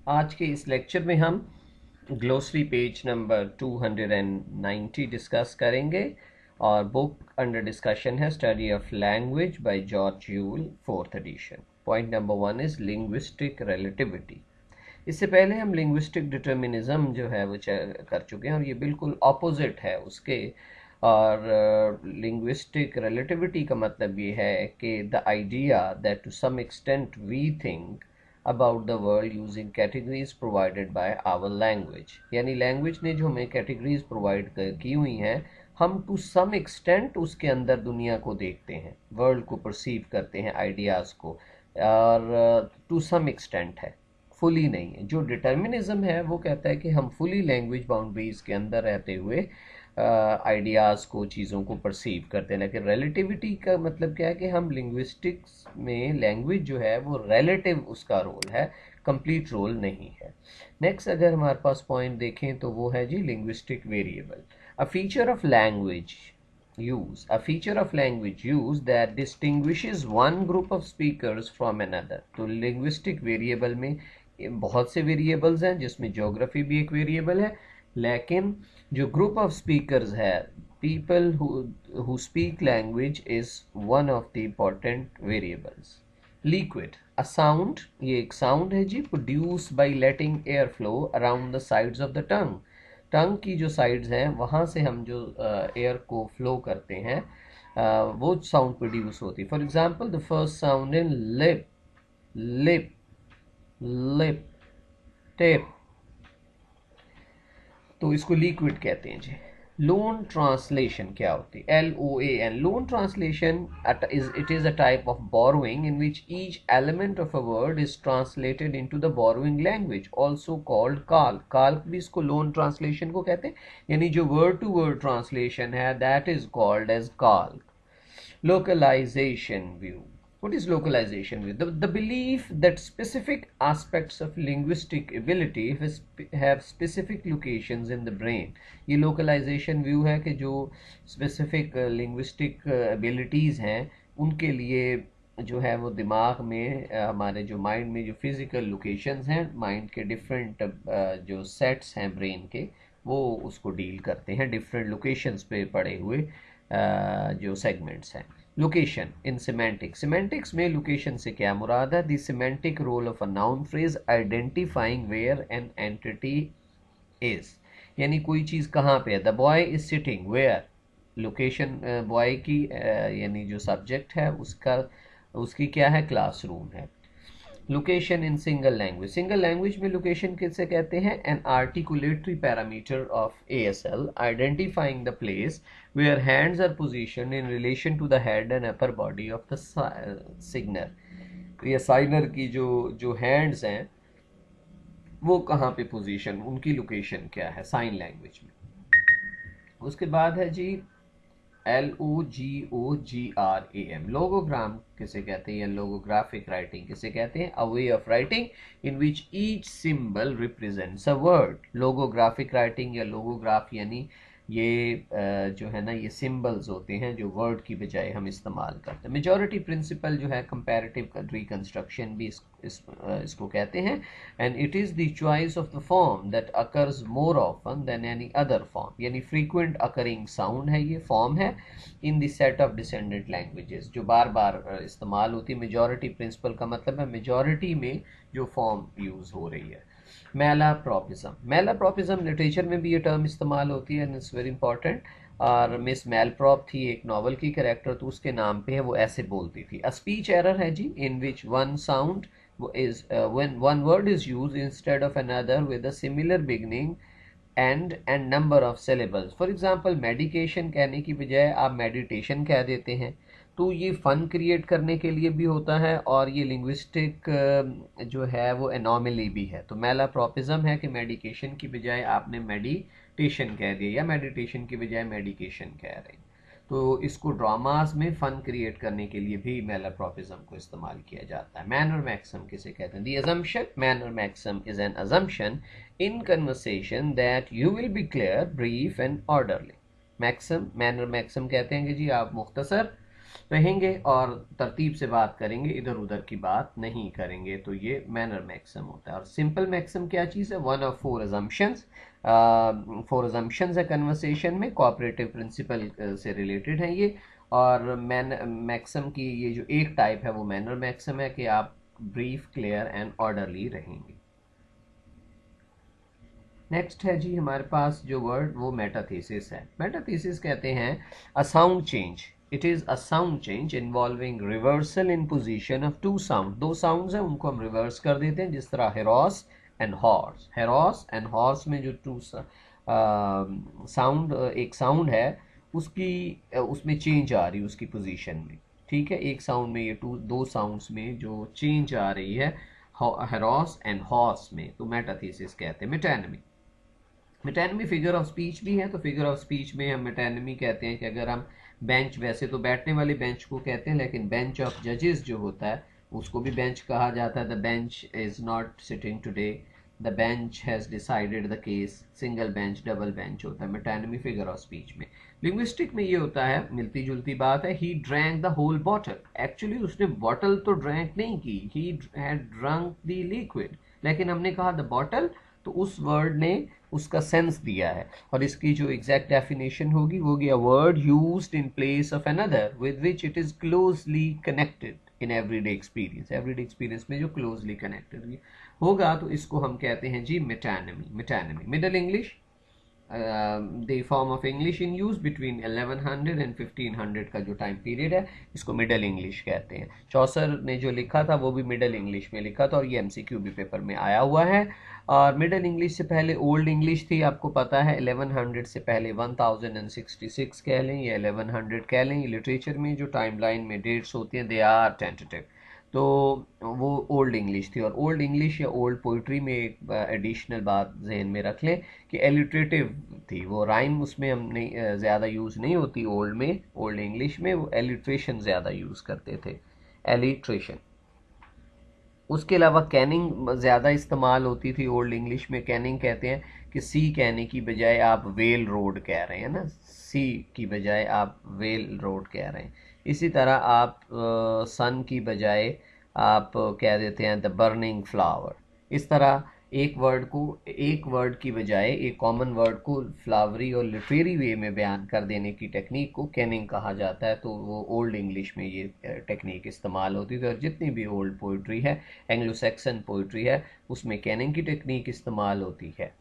आज के इस लेक्चर में हम ग्लोसरी पेज नंबर 290 डिस्कस करेंगे और बुक अंडर डिस्कशन है study of language by George Yule, 4th edition. Point number 1 is linguistic relativity. इससे पहले हम लिंग्विस्टिक डिटर्मिनिज्म जो है वो कर चुके हैं और ये बिल्कुल ऑपोजिट है उसके। और लिंग्विस्टिक रिलेटिविटी का मतलब ये है कि the idea that to some extent we think about the world using categories provided by our language। यानी लैंग्वेज ने जो हमें कैटेगरीज प्रोवाइड की हुई हैं, हम टू सम एक्सटेंट उसके अंदर दुनिया को देखते हैं, वर्ल्ड को परसीव करते हैं, आइडियाज़ को। और टू सम एक्सटेंट है, फुली नहीं है। जो डिटर्मिनिज्म है वो कहता है कि हम फुली लैंग्वेज बाउंड्रीज के अंदर रहते हुए आइडियाज़ को, चीज़ों को परसीव करते हैं। लेकिन रिलेटिविटी का मतलब क्या है कि हम लिंग्विस्टिक्स में लैंग्वेज जो है वो रिलेटिव उसका रोल है, कंप्लीट रोल नहीं है। नेक्स्ट अगर हमारे पास पॉइंट देखें तो वो है जी linguistic variable. A feature of language use that distinguishes one group of speakers from another. तो लिंग्विस्टिक वेरिएबल में बहुत से वेरिएबल्स हैं, जिसमें ज्योग्राफी भी एक वेरिएबल है, लेकिन जो ग्रुप ऑफ स्पीकर्स है, people who speak language is one of the important variables. Liquid, a sound, ये एक साउंड है जी, produce by letting air flow around the sides of the tongue. Tongue की जो साइड्स हैं वहाँ से हम जो एयर को फ्लो करते हैं, वो साउंड प्रोड्यूस होती है। For example the first sound in lip, lip, lip, tape, तो इसको लिक्विड कहते हैं जी। लोन ट्रांसलेशन क्या होती है? LOAN, loan translation it is a type of borrowing in which each element of a word is translated into the borrowing language, also called काल्क। काल्क भी इसको लोन ट्रांसलेशन को कहते हैं, यानी जो वर्ड टू वर्ड ट्रांसलेशन है दैट इज कॉल्ड एज काल्क। Localization view. What is localization view? The belief that specific aspects of linguistic ability have specific locations in the brain. ये localization view है कि जो specific linguistic abilities हैं उनके लिए जो है वो दिमाग में, हमारे जो माइंड में जो फिजिकल लोकेशंस हैं, माइंड के डिफरेंट जो सेट्स हैं ब्रेन के, वो उसको डील करते हैं डिफरेंट लोकेशंस पे पड़े हुए जो सेगमेंट्स हैं। लोकेशन इन सिमेंटिक्स, सिमेंटिक्स में लोकेशन से क्या मुराद है? The semantic role of a noun phrase identifying where an entity is, यानी कोई चीज़ कहाँ पे है। The boy is sitting where, location boy की यानी जो सब्जेक्ट है उसका, उसकी क्या है? क्लासरूम है। Location in single language, single language में लोकेशन किसे कहते हैं? An articulatory parameter of ASL identifying the place where hands are position in relation to the head and upper body of the signer. ये signer की जो hands हैं वो कहाँ पे पोजीशन, उनकी लोकेशन क्या है साइन लैंग्वेज में। उसके बाद है जी LOGOGRAM, लोगोग्राम किसे कहते हैं या लोगोग्राफिक राइटिंग किसे कहते हैं? A way of writing in which each symbol represents a word. Logographic writing या लोगोग्राफ यानी ये जो है ना, ये सिंबल्स होते हैं जो वर्ड की बजाय हम इस्तेमाल करते हैं। मेजॉरिटी प्रिंसिपल जो है कंपैरेटिव रिकंस्ट्रक्शन भी इसको कहते हैं। And it is the choice of the form that occurs more often than any other form, यानी फ्रीक्वेंट अकरिंग साउंड है, ये फॉर्म है in the set of descendant languages, जो बार बार इस्तेमाल होती है। मेजॉरिटी प्रिंसिपल का मतलब है मेजॉरिटी में जो फॉर्म यूज़ हो रही है। मैलाप्रॉपिज्म, मैलाप्रॉपिज्म लिटरेचर में भी ये टर्म इस्तेमाल होती है एंड इट्स वेरी इंपॉर्टेंट। और मिस मैलप्रॉप थी एक नावल की कैरेक्टर, तो उसके नाम पे है, वो ऐसे बोलती थी। अ स्पीच एरर है जी, in which one sound is when one word is used instead of another with a similar beginning and number of syllables। For example medication कहने की बजाय आप मेडिटेशन कह देते हैं, तो ये फ़न क्रिएट करने के लिए भी होता है और ये लिंग्विस्टिक जो है वो एनॉमली भी है। तो मैलाप्रॉपिज्म है कि मेडिकेशन की बजाय आपने मेडिटेशन कह दिया या मेडिटेशन की बजाय मेडिकेशन कह रहे हैं। तो इसको ड्रामास में फ़न क्रिएट करने के लिए भी मैलाप्रॉपिज्म को इस्तेमाल किया जाता है। मैनर मैक्सिम किसे कहते हैं? The assumption, manner maxim is an assumption in conversation that you will be clear, brief and orderly. Maxim, manner maxim कहते हैं कि जी आप मुख्तसर रहेंगे और तरतीब से बात करेंगे, इधर उधर की बात नहीं करेंगे। तो ये मैनर मैक्सिम होता है। और सिंपल मैक्सिम क्या चीज़ है? One of four assumptions, four assumptions है कन्वर्सेशन में, कोऑपरेटिव प्रिंसिपल से रिलेटेड है ये। और मैक्सिम की ये जो एक टाइप है वो मैनर मैक्सिम है कि आप ब्रीफ, क्लियर एंड ऑर्डरली रहेंगे। नेक्स्ट है जी हमारे पास जो वर्ड, वो मेटाथीसिस है। मेटाथीसिस कहते हैं a sound change, it is a sound change involving reversal in position of two sound. दो साउंड्स हैं उनको हम रिवर्स कर देते हैं, जिस तरह hros and horse. Hros and horse में जो टू साउंड, एक साउंड है उसकी उसमें चेंज आ रही है उसकी पोजीशन में, ठीक है। एक साउंड में ये दो साउंड्स में जो चेंज आ रही है हेरोस एंड हॉर्स में, तो मेटाथीसिस कहते हैं। Metonymy, metonymy figure of speech भी है। तो फिगर ऑफ स्पीच में हम मेटानमी कहते हैं कि अगर हम बेंच, वैसे तो बैठने वाले बेंच को कहते हैं, लेकिन बेंच ऑफ जजेस जो होता है उसको भी बेंच कहा जाता है। The bench is not sitting today, the bench has decided the case, single bench, double bench होता है मेटानमी फिगर ऑफ स्पीच में। लिंग्विस्टिक में ये होता है, मिलती जुलती बात है, he drank the whole bottle. Actually उसने बॉटल तो ड्रैंक नहीं की, he had drunk the liquid, लेकिन हमने कहा द बॉटल, तो उस वर्ड ने उसका सेंस दिया है। और इसकी जो एग्जैक्ट डेफिनेशन होगी वो होगी a word used in place of another with which it is closely connected in everyday experience. Everyday experience में जो क्लोजली कनेक्टेड होगा तो इसको हम कहते हैं जी metonymy. Metonymy Middle English, the form of English in use between 1100 and 1500 का जो टाइम पीरियड है इसको मिडल इंग्लिश कहते हैं। चौसर ने जो लिखा था वो भी मिडल इंग्लिश में लिखा था और ये एमसीक्यू भी पेपर में आया हुआ है। और मिडल इंग्लिश से पहले ओल्ड इंग्लिश थी, आपको पता है। 1100 से पहले 1066 कह लें या 1100 कह लें। लिटरेचर में जो टाइमलाइन में डेट्स होती हैं दे आर टेंटेटिव, तो वो ओल्ड इंग्लिश थी। और ओल्ड इंग्लिश या ओल्ड पोइट्री में एक एडिशनल बात जहन में रख लें कि एलिट्रेटिव थी, वो राइम उसमें हम नहीं ज़्यादा यूज़ नहीं होती ओल्ड में। ओल्ड इंग्लिश में वो एलिट्रेशन ज़्यादा यूज़ करते थे, एलिट्रेशन। उसके अलावा कैनिंग ज़्यादा इस्तेमाल होती थी ओल्ड इंग्लिश में। कैनिंग कहते हैं कि सी कहने की बजाय आप वेल रोड कह रहे हैं ना, सी की बजाय आप वेल रोड कह रहे हैं। इसी तरह आप सन की बजाय आप कह देते हैं द बर्निंग फ्लावर। इस तरह एक वर्ड की बजाय एक कॉमन वर्ड को फ्लावरी और लिटरेरी वे में बयान कर देने की टेक्निक को कैनिंग कहा जाता है। तो वो ओल्ड इंग्लिश में ये टेक्निक इस्तेमाल होती थी। और जितनी भी ओल्ड पोइट्री है, एंग्लो सैक्सन पोइट्री है, उसमें कैनिंग की टेक्निक इस्तेमाल होती है।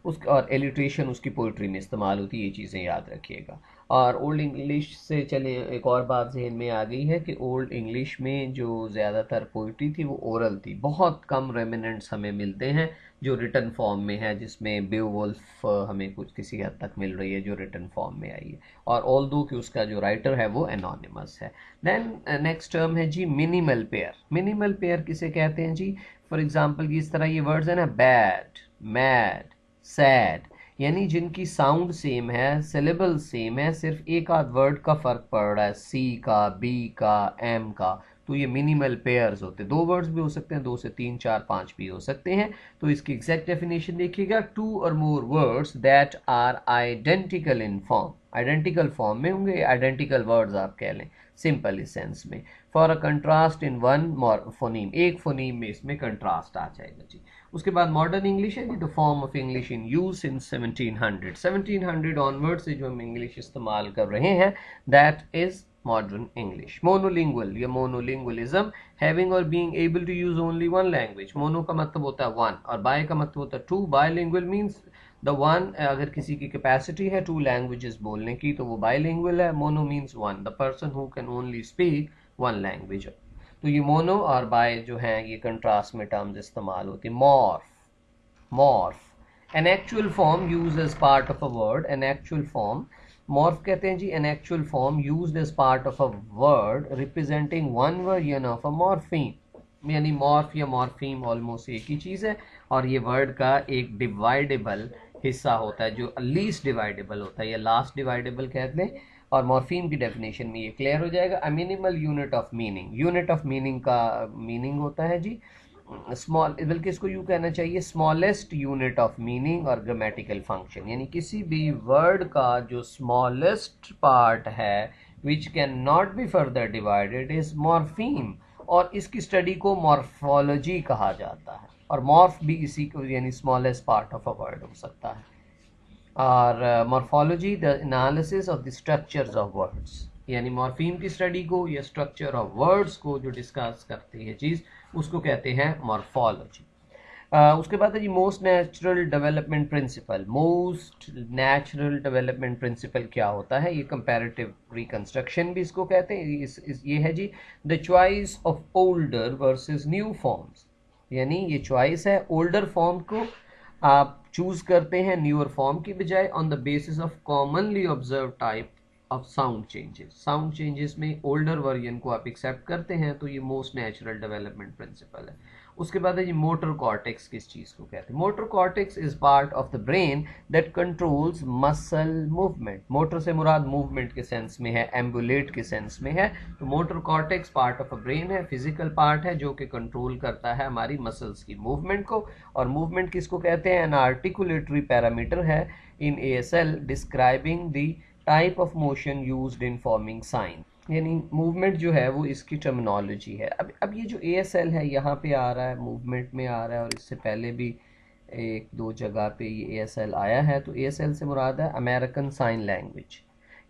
और एलिट्रेशन उसकी पोइट्री में इस्तेमाल होती है, ये चीज़ें याद रखिएगा। और ओल्ड इंग्लिश से चले एक और बात जहन में आ गई है कि ओल्ड इंग्लिश में जो ज़्यादातर पोइट्री थी वो ओरल थी। बहुत कम रेमिनेंट्स हमें मिलते हैं जो रिटन फॉर्म में है, जिसमें बेवुल्फ हमें कुछ किसी हद तक मिल रही है जो रिटन फॉर्म में आई है। और ऑल्दो कि उसका जो राइटर है वो एनोनिमस है। देन नेक्स्ट टर्म है जी मिनिमल पेयर। मिनिमल पेयर किसे कहते हैं जी? फॉर एग्जाम्पल इस तरह ये वर्ड्स है ना, बैड, मैड, सैड, यानी जिनकी साउंड सेम है, सिलेबल सेम है, सिर्फ एक आध वर्ड का फर्क पड़ रहा है, सी का, बी का, एम का, तो ये मिनिमल पेयर्स होते हैं। दो वर्ड्स भी हो सकते हैं, 2 से 3, 4, 5 भी हो सकते हैं। तो इसकी एग्जैक्ट डेफिनेशन देखिएगा, 2 और more words that are identical in form. Identical form में होंगे, आइडेंटिकल वर्ड्स आप कह लें सिंपल इस सेंस में। For a contrast in one phoneme, एक फोनीम में इसमें कंट्रास्ट आ जाएगा जी। उसके बाद मॉडर्न इंग्लिश है जी, the form of English in use in 1700 onward से जो हम इंग्लिश इस्तेमाल कर रहे हैं, that is modern English. Monolingual या मोनोलिंगुअलिज्म, हैविंग और being able to use only one language. Mono का मतलब होता है वन और बाय का मतलब होता है two. Bilingual means the one, अगर किसी की कैपेसिटी है 2 लैंग्वेजेस बोलने की तो वो बायलिंगुअल है। Mono means one, the person who can only speak one language. तो ये मोनो और बाय जो हैं ये कंट्रास्ट में टर्म्स इस्तेमाल होती है। Morph, morph an actual form used as part of a word. An actual form, morph कहते हैं जी an actual form used as part of a word representing one version of a morpheme. यानी morph या morpheme almost एक ही चीज़ है और ये वर्ड का एक डिवाइडेबल हिस्सा होता है जो लीस्ट डिवाइडेबल होता है या लास्ट डिवाइडेबल कहते हैं। और मॉर्फीम की डेफिनेशन में ये क्लियर हो जाएगा। A minimal unit of meaning, unit of meaning का मीनिंग होता है जी स्मॉल, बल्कि इसको यूँ कहना चाहिए स्मॉलेस्ट यूनिट ऑफ मीनिंग और ग्रामेटिकल फंक्शन। यानी किसी भी वर्ड का जो स्मॉलेस्ट पार्ट है which cannot be further divided is morpheme, और इसकी स्टडी को मॉर्फोलॉजी कहा जाता है, और मॉर्फ भी इसी को यानी smallest part of a word हो सकता है। और morphology the analysis of the structures of words, यानी मॉर्फीम की स्टडी को या स्ट्रक्चर ऑफ वर्ड्स को जो डिस्कस करती है चीज़, उसको कहते हैं मॉर्फोलॉजी। उसके बाद है जी most natural development principle. Most natural development principle क्या होता है? ये कंपैरेटिव रिकंस्ट्रक्शन भी इसको कहते हैं। ये है जी the choice of older versus new forms, यानी ये चॉइस है ओल्डर फॉर्म को आप चूज करते हैं न्यूअर फॉर्म की बजाय on the basis of commonly observe type of sound changes. Sound changes में ओल्डर वर्जन को आप एक्सेप्ट करते हैं, तो ये मोस्ट नेचुरल डेवलपमेंट प्रिंसिपल है। उसके बाद है जी मोटर कॉर्टेक्स किस चीज़ को कहते हैं? Motor cortex is part of the brain that controls muscle movement. Motor से मुराद मूवमेंट के सेंस में है, एम्बुलेट के सेंस में है। तो motor cortex part of a brain है, फिजिकल पार्ट है जो कि कंट्रोल करता है हमारी मसल्स की मूवमेंट को। और मूवमेंट किसको कहते हैं? एन आर्टिकुलेटरी पैरामीटर है in ASL describing the type of motion used in forming sign, यानी मूवमेंट जो है वो इसकी टर्मिनोलॉजी है। अब ये जो ASL है यहाँ पे आ रहा है, मूवमेंट में आ रहा है, और इससे पहले भी एक दो जगह पे ये ASL आया है। तो ASL से मुराद है अमेरिकन साइन लैंग्वेज।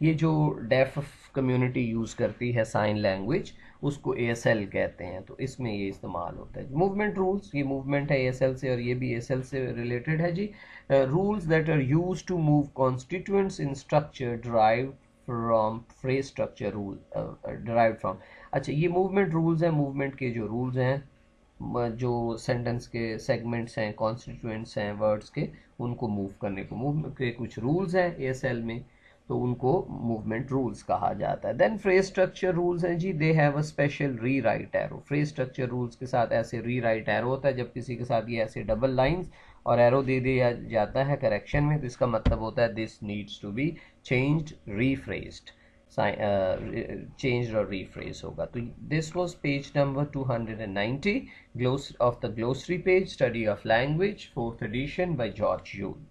ये जो डेफ कम्युनिटी यूज़ करती है साइन लैंग्वेज, उसको ASL कहते हैं, तो इसमें ये इस्तेमाल होता है। मूवमेंट रूल्स, ये मूवमेंट है ASL से, और ये भी ASL से रिलेटेड है जी। Rules that are used to move constituents in structure drive from phrase structure rule derived from. अच्छा, ये मूवमेंट रूल्स हैं, मूवमेंट के जो रूल्स हैं, जो सेंटेंस के सेगमेंट्स हैं, कॉन्स्टिट्यूएंट्स हैं वर्ड्स के, उनको मूव करने को मूवमेंट के कुछ रूल्स हैं ASL में, तो उनको मूवमेंट रूल्स कहा जाता है। देन फ्रेज स्ट्रक्चर रूल्स हैं जी, दे हैव अ स्पेशल री right arrow. Phrase structure rules के साथ ऐसे री राइट एरो होता है, जब किसी के साथ ये ऐसे डबल लाइंस और एरो दे दिया जाता है करेक्शन में, तो इसका मतलब होता है this needs to be changed, rephrased, changed और रीफ्रेज होगा। तो this was page number 290 of the glossary page, study of language, 4th edition by George Yule।